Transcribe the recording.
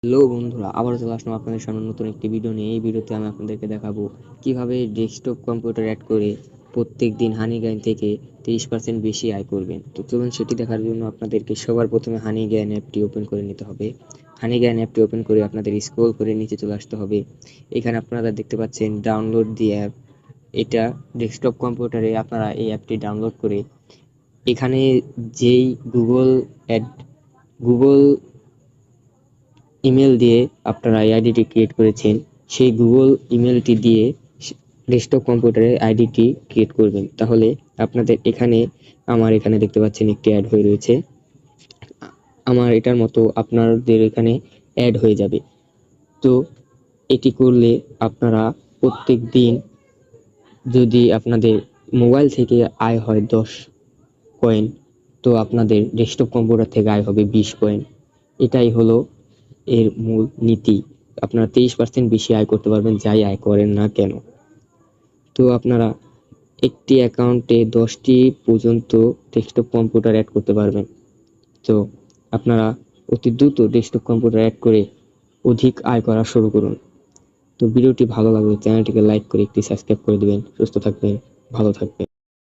Hello বন্ধুরা, আবারও চলে আসলাম আপনাদের সামনে নতুন একটি ভিডিও নিয়ে। এই ভিডিওতে আমি আপনাদেরকে দেখাবো কিভাবে ডেস্কটপ কম্পিউটার অ্যাড করে প্রত্যেক দিন হানিগাইন থেকে 30% বেশি আয় করবেন। তো চলুন সেটি দেখার জন্য আপনাদেরকে সবার প্রথমে হানিগাইন অ্যাপটি ওপেন করে নিতে হবে। হানিগাইন অ্যাপটি ওপেন করে আপনাদের স্ক্রল করে নিচে চলে আসতে হবে। এখানে আপনারা দেখতে পাচ্ছেন ডাউনলোড দি অ্যাপ। এটা ডেস্কটপ কম্পিউটারে আপনারা এই অ্যাপটি ডাউনলোড করে এখানে যেই গুগল ইমেল দিয়ে আপনারা এই আইডিটি ক্রিয়েট করেছেন, সেই গুগল ইমেলটি দিয়ে ডেস্কটপ কম্পিউটারে আইডিটি ক্রিয়েট করবেন। তাহলে আপনাদের এখানে আমার এখানে দেখতে পাচ্ছেন একটি অ্যাড হয়ে রয়েছে। আমার এটার মতো আপনাদের এখানে অ্যাড হয়ে যাবে। তো এটি করলে আপনারা প্রত্যেক দিন যদি আপনাদের মোবাইল থেকে আয় হয় 10 কয়েন, তো আপনাদের ডেস্কটপ কম্পিউটার থেকে আয় হবে 20 কয়েন। এটাই হলো এর মূল নীতি। আপনারা 23% বেশি আয় করতে পারবেন যাই আয় করেন না কেন। তো আপনারা একটি অ্যাকাউন্টে 10টি পর্যন্ত ডেস্কটপ কম্পিউটার অ্যাড করতে পারবেন। তো আপনারা অতি দ্রুত ডেস্কটপ কম্পিউটার অ্যাড করে অধিক আয় করা শুরু করুন। তো ভিডিওটি ভালো লাগলে চ্যানেলটিকে লাইক করে একটি সাবস্ক্রাইব করে দিবেন। সুস্থ থাকবেন, ভালো থাকবেন।